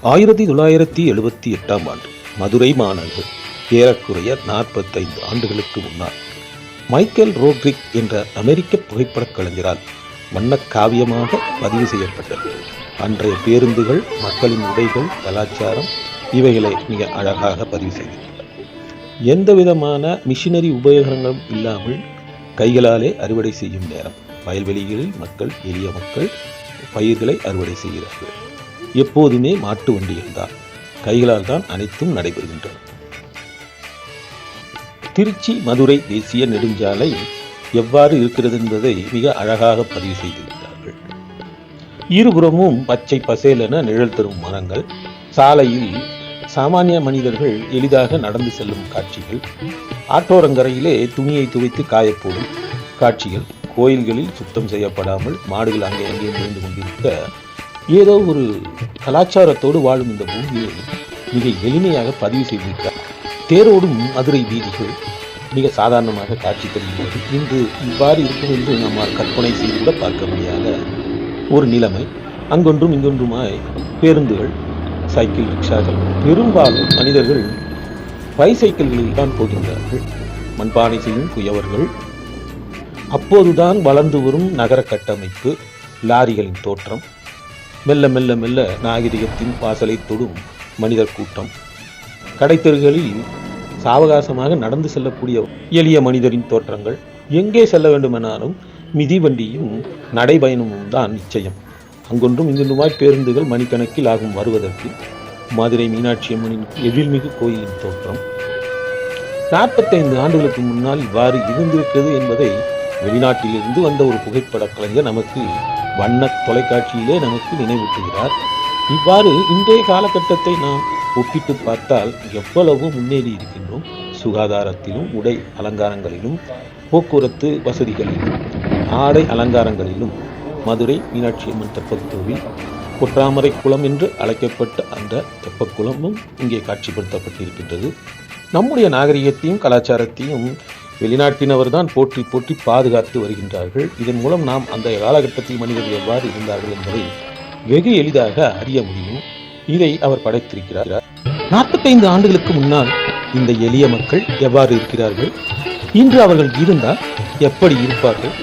1978ஆம் ஆண்டு மதுரை மாநகர் ஏறக்குறைய 45 ஆண்டுகளுக்கு முன்னால் மைக்கேல் ரோட்ரிக் என்ற அமெரிக்க புகைப்படக் கலைஞரால் வண்ணக்காவியமாக பதிவு செய்யப்பட்டது. அன்றைய பேருந்துகள், மக்களின் உடைகள், கலாச்சாரம் இவைகளை மிக அழகாக பதிவு செய்திருக்கிறார். எந்த விதமான மிஷினரி உபயோகங்களும் இல்லாமல் கைகளாலே அறுவடை செய்யும் நேரம். வயல்வெளிகளில் எளிய மக்கள் பயிர்களை அறுவடை செய்கிறார்கள். எப்போதுமே மாட்டு வண்டிகள் தான், கைகளால் தான் அனைத்தும் நடைபெறுகின்றன. திருச்சி மதுரை தேசிய நெடுஞ்சாலை எவ்வாறு இருக்கிறது என்பதை மிக அழகாக பதிவு செய்திருக்கிறார்கள். இருபுறமும் பச்சை பசேலென நிழல் தரும் மரங்கள், சாலையில் சாமானிய மனிதர்கள் எளிதாக நடந்து செல்லும் காட்சிகள், ஆற்றோரங்கரையிலே துணியை துவைத்து காயப்போடும் காட்சிகள், கோயில்களில் சுத்தம் செய்யப்படாமல் மாடுகள் அங்கே அங்கே விழுந்து கொண்டிருக்க, ஏதோ ஒரு கலாச்சாரத்தோடு வாழும் இந்த பூமியை மிக எளிமையாக பதிவு செய்திருக்கிறார். தேரோடும் மதுரை வீதிகள் மிக சாதாரணமாக காட்சி தருகிறது. இன்று இவ்வாறு இருக்கும் என்று நம்மால் கற்பனை செய்து கூட பார்க்க முடியாத ஒரு நிலைமை. அங்கொன்றும் இங்கொன்றுமாய் பேருந்துகள், சைக்கிள், ரிக்ஷாக்கள். பெரும்பாலும் மனிதர்கள் பைசைக்கிள்களில் தான் போகின்றார்கள். மண்பானை செய்யும் குயவர்கள். அப்போதுதான் வளர்ந்து வரும் நகர கட்டமைப்பு, லாரிகளின் தோற்றம், மெல்ல மெல்ல மெல்ல நாகரிகத்தின் வாசலை தொடும் மனிதர் கூட்டம், கடைத்தெருகளில் சாவகாசமாக நடந்து செல்லக்கூடிய எளிய மனிதரின் தோற்றங்கள். எங்கே செல்ல வேண்டுமெனாலும் மிதிவண்டியும் நடைபயணமும் தான் நிச்சயம். அங்கொன்றும் இங்கொன்றுமாய் பேருந்துகள் மணிக்கணக்கில் ஆகும் வருவதற்கு. மதுரை மீனாட்சி அம்மனின் எழில்மிகு கோயிலின் தோற்றம் 45 ஆண்டுகளுக்கு முன்னால் இவ்வாறு இருந்திருக்கிறது என்பதை வெளிநாட்டிலிருந்து வந்த ஒரு புகைப்பட கலைஞர் நமக்கு வண்ண தொலைக்காட்சியிலே நமக்கு நினைவூட்டுகிறார். இவ்வாறு இன்றைய காலகட்டத்தை நாம் ஒப்பிட்டு பார்த்தால் எவ்வளவு முன்னேறி இருக்கின்றோம். சுகாதாரத்திலும், உடை அலங்காரங்களிலும், போக்குவரத்து வசதிகளிலும், ஆடை அலங்காரங்களிலும். மதுரை மீனாட்சி அம்மன் தெப்பக்கோவில், பொற்றாமரை குளம் என்று அழைக்கப்பட்ட அந்த தெப்பக்குளமும் இங்கே காட்சிப்படுத்தப்பட்டிருக்கின்றது. நம்முடைய நாகரிகத்தையும் கலாச்சாரத்தையும் வெளிநாட்டினவர் தான் போற்றி போற்றி பாதுகாத்து வருகின்றார்கள். இதன் மூலம் நாம் அந்த காலகட்டத்தில் மனிதர்கள் எவ்வாறு இருந்தார்கள் என்பதை வெகு எளிதாக அறிய முடியும். இதை அவர் படைத்திருக்கிறார். 45 ஆண்டுகளுக்கு முன்னால் இந்த எளிய மக்கள் எவ்வாறு இருக்கிறார்கள், இன்று அவர்கள் இருந்தால் எப்படி இருப்பார்கள்,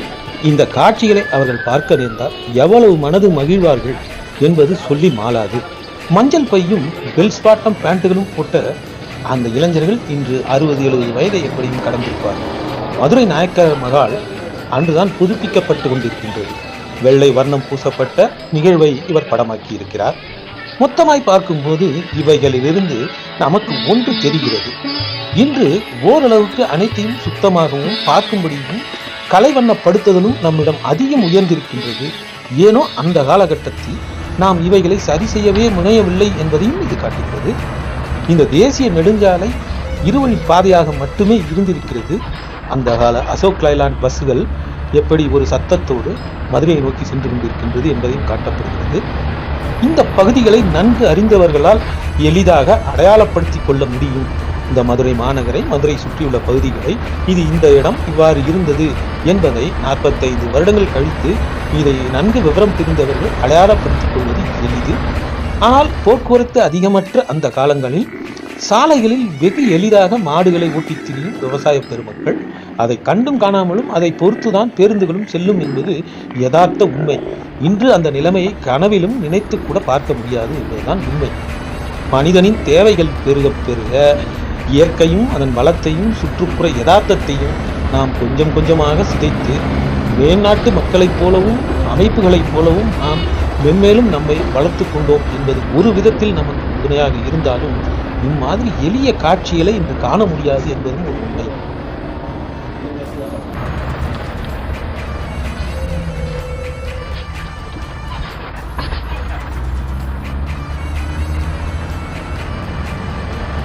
இந்த காட்சிகளை அவர்கள் பார்க்க நேர்ந்தால் எவ்வளவு மனது மகிழ்வார்கள் என்பது சொல்லி மாளாது. மஞ்சள் பையும் பெல்ஸ் பாட்டம் பேண்ட்டுகளும் போட்ட அந்த இளைஞர்கள் இன்று 60-70 வயதை எப்படியும் கடந்திருப்பார்கள். மதுரை நாயக்கர் மகால் அன்றுதான் புதுப்பிக்கப்பட்டு கொண்டிருக்கின்றது. வெள்ளை வர்ணம் பூசப்பட்ட நிகழ்வை இவர் படமாக்கி இருக்கிறார். மொத்தமாய் பார்க்கும்போது இவைகளிலிருந்து நமக்கு ஒன்று தெரிகிறது. இன்று ஓரளவுக்கு அனைத்தையும் சுத்தமாகவும் பார்க்கும்படியும் கலைவண்ணப்படுத்துதலும் நம்மிடம் அதிகம் உயர்ந்திருக்கின்றது. ஏனோ அந்த காலகட்டத்தில் நாம் இவைகளை சரி செய்யவே முனையவில்லை என்பதையும் இது காட்டுகிறது. இந்த தேசிய நெடுஞ்சாலை இருவழி பாதையாக மட்டுமே இருந்திருக்கிறது. அந்த கால அசோக் லைலாண்ட் பஸ்ஸுகள் எப்படி ஒரு சத்தத்தோடு மதுரையை நோக்கி சென்று கொண்டிருக்கின்றது என்பதையும் காட்டப்படுகிறது. இந்த பகுதிகளை நன்கு அறிந்தவர்களால் எளிதாக அடையாளப்படுத்தி கொள்ள முடியும். இந்த மதுரை மாநகரை, மதுரை சுற்றியுள்ள பகுதிகளை, இது இந்த இடம் இவ்வாறு இருந்தது என்பதை 45 வருடங்கள் கழித்து இதை நன்கு விவரம் தெரிந்தவர்கள் அடையாளப்படுத்திக் கொள்வது எளிது. ஆனால் போக்குவரத்து அதிகமற்ற அந்த காலங்களில் சாலைகளில் வெகு எளிதாக மாடுகளை ஓட்டித் திரியும் விவசாய பெருமக்கள். அதை கண்டும் காணாமலும் அதை பொறுத்துதான் பேருந்துகளும் செல்லும் என்பது யதார்த்த உண்மை. இன்று அந்த நிலைமையை கனவிலும் நினைத்து கூட பார்க்க முடியாது என்பதுதான் உண்மை. மனிதனின் தேவைகள் பெருக பெருக இயற்கையும் அதன் வளத்தையும் சுற்றுப்புற யதார்த்தத்தையும் நாம் கொஞ்சம் கொஞ்சமாக சிதைத்து மேல்நாட்டு மக்களைப் போலவும் அமைப்புகளைப் போலவும் நாம் மென்மேலும் நம்மை வளர்த்து கொண்டோம் என்பது ஒரு விதத்தில் நமக்கு துணையாக இருந்தாலும் இம்மாதிரி எளிய காட்சிகளை இன்று காண முடியாது என்பதும் ஒரு உண்மை.